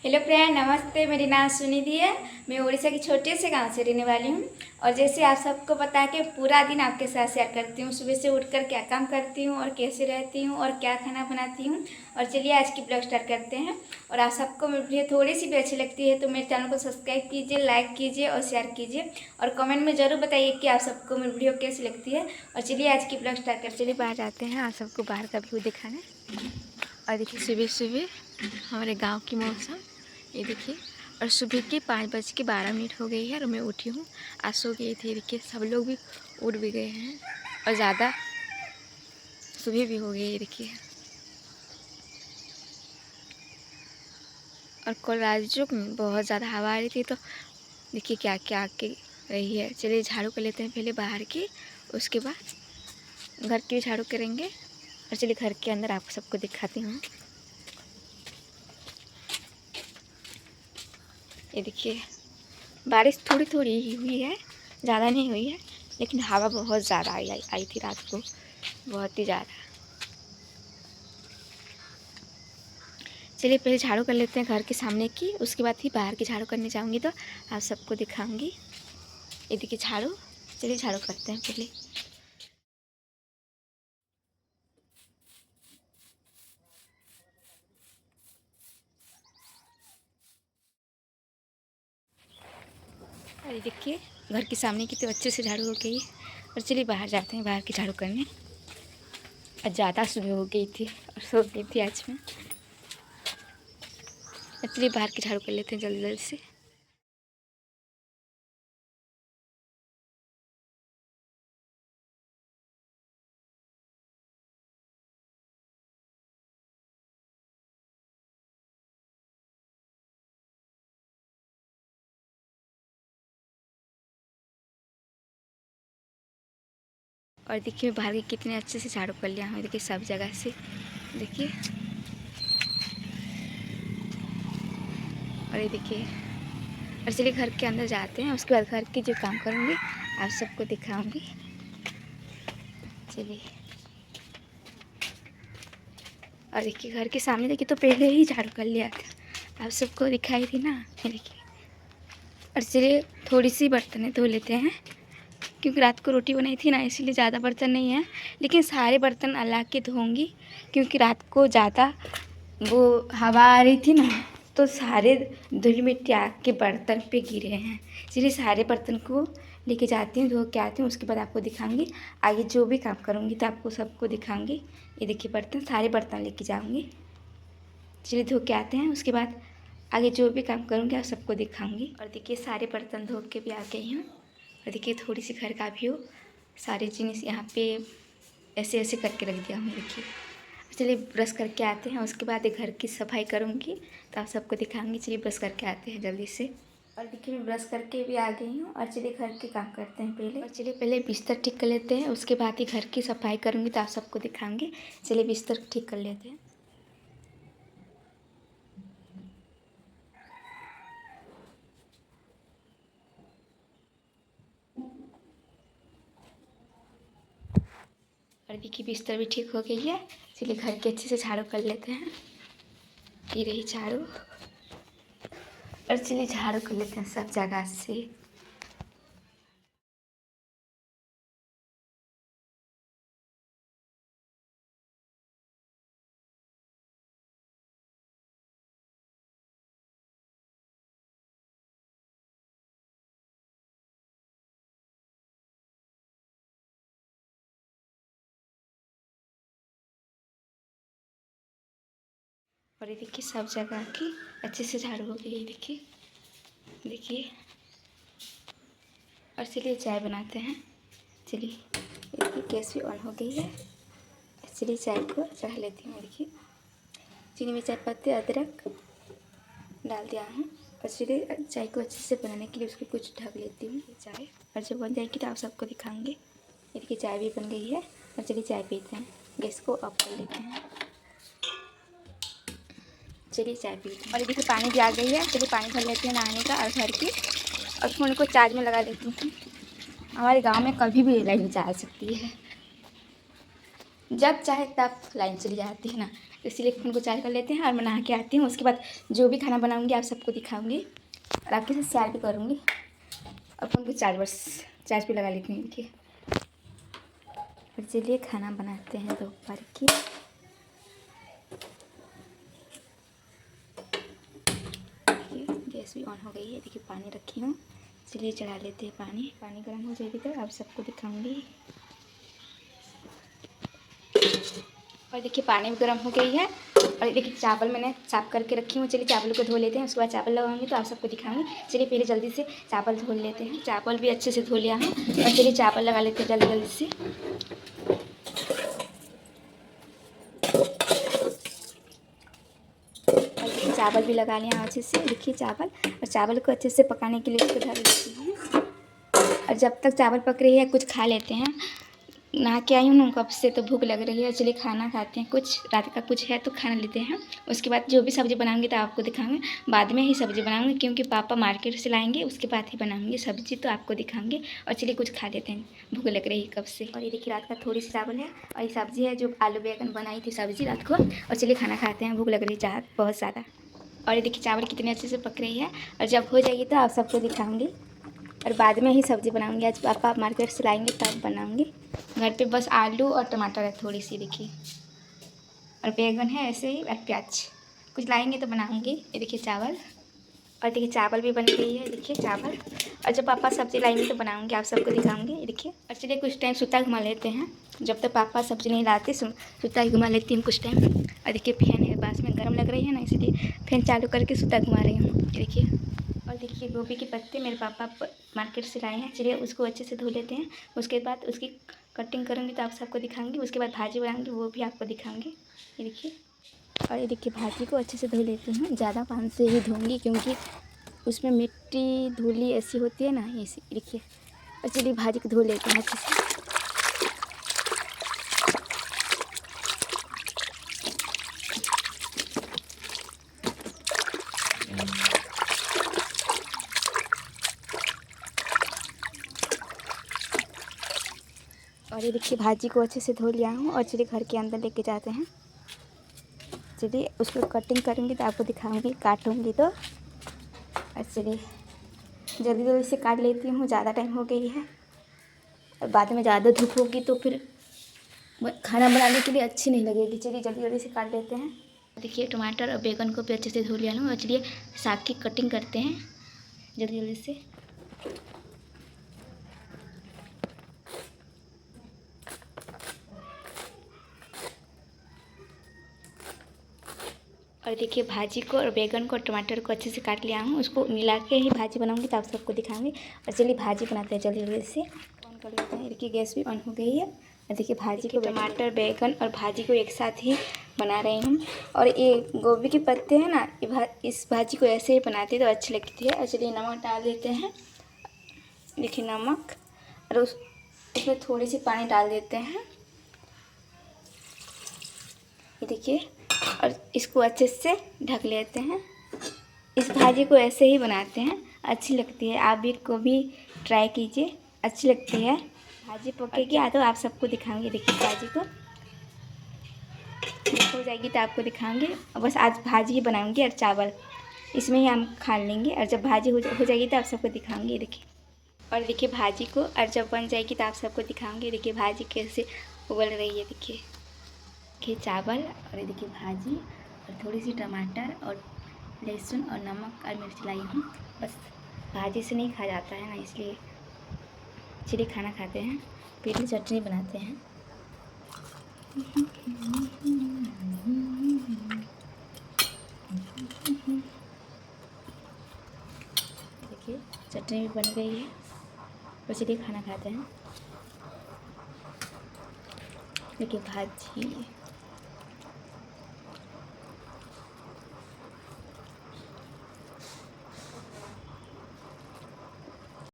Hello friend, नमस्ते। मेरी नाम सुनिधि है। मैं उड़ीसा की छोटे से गांव से रहने वाली हूं। और जैसे आप सबको पता के पूरा दिन आपके साथ शेयर करती हूं, सुबह से उठकर क्या काम करती हूं और कैसे रहती हूं और क्या खाना बनाती हूं। और चलिए आज की ब्लॉग स्टार्ट करते हैं। और आप सबको मेरी वीडियो थोड़ी सी भी अच्छी लगती है तो मेरे चैनल को सब्सक्राइब कीजिए, लाइक कीजिए और शेयर कीजिए। और कमेंट में ज़रूर बताइए कि आप सबको मेरी वीडियो कैसी लगती है। और चलिए आज की ब्लॉग स्टार्ट करते। चलिए बाहर जाते हैं, आप सबको बाहर का व्यू दिखाने। और देखिए सुबह सुबह हमारे गाँव की मौसम, ये देखिए। और सुबह के 5:12 हो गई है और मैं उठी हूँ। आज सो गई थी। देखिए सब लोग भी उठ भी गए हैं और ज़्यादा सुबह भी हो गई है। देखिए और कल रात जो बहुत ज़्यादा हवा आ रही थी, तो देखिए क्या क्या आके रही है। चलिए झाड़ू कर लेते हैं पहले बाहर की, उसके बाद घर की भी झाड़ू करेंगे। और चलिए घर के अंदर आप सबको दिखाती हूँ। ये देखिए बारिश थोड़ी थोड़ी ही हुई है, ज़्यादा नहीं हुई है, लेकिन हवा बहुत ज़्यादा आई थी रात को, बहुत ही ज़्यादा। चलिए पहले झाड़ू कर लेते हैं घर के सामने की, उसके बाद ही बाहर की झाड़ू करने जाऊंगी तो आप सबको दिखाऊंगी। ये देखिए झाड़ू। चलिए झाड़ू करते हैं पहले। अरे देखिए घर के सामने की तो अच्छे से झाड़ू हो गई है। और चलिए बाहर जाते हैं बाहर की झाड़ू करने। और ज़्यादा सुबह हो गई थी और सो गई थी आज में। चलिए बाहर की झाड़ू कर लेते हैं जल्दी जल्दी से। और देखिए बाहर के कितने अच्छे से झाड़ू कर लिया हूँ। देखिए सब जगह से देखिए। और ये देखिए। और चलिए घर के अंदर जाते हैं, उसके बाद घर के जो काम करूँगी आप सबको दिखाऊंगी। चलिए। और देखिए घर के सामने देखिए तो पहले ही झाड़ू कर लिया था, आप सबको दिखाई थी ना। ये देखिए। और चलिए थोड़ी सी बर्तनें धो लेते हैं, क्योंकि रात को रोटी बनाई थी ना, इसीलिए ज़्यादा बर्तन नहीं है। लेकिन सारे बर्तन अल्लाह के धोऊंगी, क्योंकि रात को ज़्यादा वो हवा आ रही थी ना, तो सारे धूल मिट्टी आग के बर्तन पे गिरे हैं। इसलिए सारे बर्तन को लेके जाती हूँ, धो के आती हूँ, उसके बाद आपको दिखाऊंगी आगे जो भी काम करूँगी तो आपको सबको दिखाऊंगी। ये देखिए बर्तन, सारे बर्तन लेके जाऊँगी। चलिए धो के आते हैं, उसके बाद आगे जो भी काम करूँगी आप सबको दिखाऊंगी। और देखिए सारे बर्तन धो के भी आ गई हूँ। और देखिए थोड़ी सी घर का भी हो, सारे जिनिस यहाँ पे ऐसे ऐसे करके रख दिया हूँ। देखिए चलिए ब्रश करके आते हैं, उसके बाद घर की सफाई करूँगी तो आप सबको दिखाऊंगी। चलिए ब्रश करके आते हैं जल्दी से। और देखिए मैं ब्रश करके भी आ गई हूँ। और चलिए घर के काम करते हैं पहले। और चलिए पहले बिस्तर ठीक कर लेते हैं, उसके बाद ही घर की सफाई करूँगी तो आप सबको दिखाऊंगी। चलिए बिस्तर ठीक कर लेते हैं। और देखिए बिस्तर भी ठीक हो गई है। चलिए घर के अच्छे से झाड़ू कर लेते हैं। ये रही झाड़ू। और चलिए झाड़ू कर लेते हैं सब जगह से। और ये देखिए सब जगह की अच्छे से झाड़ू हो गई है। देखिए देखिए। और चलिए चाय बनाते हैं। चलिए इसकी गैस भी ऑन हो गई है। चलिए चाय को चढ़ा लेती हूँ। देखिए चीनी में चाय पत्ती अदरक डाल दिया हूँ। और चलिए चाय को अच्छे से बनाने के लिए उसको कुछ ढक लेती हूँ चाय। और जब बन जाएगी तो आप सबको दिखाऊंगी। ये देखिए चाय भी बन गई है। और चलिए चाय पीते हैं, गैस को ऑफ कर लेते हैं। चलिए चाय पीते हैं। और ये देखिए पानी भी आ गई है। चलिए पानी भर लेते हैं नहाने का और घर की। और फ़ोन को चार्ज में लगा देती हूँ। हमारे गांव में कभी भी लाइन जा सकती है। जब चाहे तब लाइन चली जाती है ना, तो इसीलिए फ़ोन को चार्ज कर लेते हैं और मैं नहा के आती हूँ। उसके बाद जो भी खाना बनाऊँगी आप सबको दिखाऊँगी और आपके साथ शेयर भी करूँगी। और फ़ोन को चार्ज पे लगा लेती हूँ देखिए। और चलिए खाना बनाते हैं दोपहर की। देखिए गैस भी ऑन हो गई है। देखिए पानी रखी हूँ, चलिए चढ़ा लेते हैं पानी। पानी गर्म हो जाएगी तो आप सबको दिखाऊँगी। और देखिए पानी भी गर्म हो गई है। और देखिए चावल मैंने साफ़ करके रखी हूँ। चलिए चावल को धो लेते हैं, उसके बाद चावल लगाऊंगी तो आप सबको दिखाऊंगी। चलिए पहले जल्दी से चावल धो लेते हैं। चावल भी अच्छे से धो लिया हूँ और चलिए चावल लगा लेते हैं जल्दी जल्दी से। और देखिए चावल भी लगा लिया अच्छे से। देखिए चावल, और चावल को अच्छे से पकाने के लिए इसको धर देती हूँ। और जब तक चावल पक रही है कुछ खा लेते हैं। नहा के आई हूँ ना कब से, तो भूख लग रही है। चलिए खाना खाते हैं, कुछ रात का कुछ है तो खाना लेते हैं। उसके बाद जो भी सब्ज़ी बनाऊंगी तो आपको दिखाऊंगी। बाद में ही सब्ज़ी बनाऊंगी क्योंकि पापा मार्केट से लाएंगे, उसके बाद ही बनाऊंगी सब्ज़ी, तो आपको दिखाऊंगी। और चलिए कुछ खा लेते हैं, भूख लग रही है कब से। और ये देखिए रात का थोड़ी सी चावल है और ये सब्ज़ी है जो आलू बैंगन बनाई थी सब्ज़ी रात को। और चलिए खाना खाते हैं, भूख लग रही है बहुत ज़्यादा। और ये देखिए चावल कितने अच्छे से पक रही है। और जब हो जाएगी तो आप सबको दिखाऊंगी। और बाद में ही सब्ज़ी बनाऊंगी। आज पापा मार्केट से लाएंगे तब बनाऊंगी। घर पे बस आलू और टमाटर है थोड़ी सी देखिए, और बैंगन है ऐसे ही, और प्याज। कुछ लाएंगे तो बनाऊंगी। ये देखिए चावल, और देखिए चावल भी बन गई है। देखिए चावल, और जब पापा सब्ज़ी लाएंगे तो बनाऊंगी, आप सबको दिखाऊंगी। ये देखिए। और चलिए कुछ टाइम सूता घुमा लेते हैं, जब तक पापा सब्ज़ी नहीं लाते सूता ही घुमा लेती हूँ कुछ टाइम। और देखिए फैन है पास में, गर्म लग रही है ना, इसलिए फैन चालू करके सूता घुमा रही हूँ। देखिए। और देखिए गोभी के पत्ते मेरे पापा मार्केट से लाए हैं। चलिए उसको अच्छे से धो लेते हैं। उसके बाद उसकी कटिंग करूँगी तो आप सबको दिखाऊंगी। उसके बाद भाजी बनाऊंगी, वो भी आपको दिखाऊंगी। ये देखिए। और ये देखिए भाजी को अच्छे से धो लेती हूँ, ज़्यादा पानी से ही धोऊंगी क्योंकि उसमें मिट्टी धूली ऐसी होती है ना, ऐसी। देखिए। और चलिए भाजी को धो लेते हैं अच्छे से। और ये देखिए भाजी को अच्छे से धो लिया हूँ। और चलिए घर के अंदर लेके जाते हैं। चलिए उसको कटिंग करूँगी तो आपको दिखाऊंगी, काटूँगी तो। और चलिए जल्दी जल्दी से काट लेती हूँ, ज़्यादा टाइम हो गई है। और बाद में ज़्यादा धूप होगी तो फिर खाना बनाने के लिए अच्छी नहीं लगेगी। चलिए जल्दी जल्दी से काट लेते हैं। देखिए टमाटर और बैंगन को भी अच्छे से धो लिया हूँ। और चलिए साग की कटिंग करते हैं जल्दी जल्दी से। और देखिए भाजी को और बैंगन को और टमाटर को अच्छे से काट लिया हूँ। उसको मिला के ही भाजी बनाऊंगी तो आप सबको दिखाऊंगी। और चलिए भाजी बनाते हैं जल्दी जल्दी से। ऑन कर लेते हैं। देखिए गैस भी ऑन हो गई है। और देखिए भाजी को, टमाटर बैंगन और भाजी को एक साथ ही बना रही हूँ। और ये गोभी के पत्ते हैं ना, इस भाजी को ऐसे ही बनाते तो अच्छी लगती है। और चलिए नमक डाल देते हैं। देखिए नमक, और उसमें थोड़ी सी पानी डाल देते हैं। ये देखिए। और इसको अच्छे से ढक लेते हैं। इस भाजी को ऐसे ही बनाते हैं, अच्छी लगती है। आप भी को भी ट्राई कीजिए, अच्छी लगती है। भाजी पकेगी तो आप सबको दिखाऊंगी। देखिए भाजी को हो जाएगी तो आपको दिखाऊंगी। बस आज भाजी ही बनाऊंगी और चावल इसमें ही हम खा लेंगे। और जब भाजी हो जाएगी तो आप सबको दिखाऊंगी। देखिए। और देखिए भाजी को, और जब बन जाएगी तो आप सबको दिखाऊंगी। देखिए भाजी कैसे उबल रही है। देखिए चावल, और ये देखिए भाजी, और थोड़ी सी टमाटर और लहसुन और नमक और मिर्च लाई हूँ। बस भाजी से नहीं खा जाता है ना, इसलिए चलिए खाना खाते हैं। फिर चटनी बनाते हैं। देखिए चटनी भी बन गई है। तो चलिए खाना खाते हैं। देखिए भाजी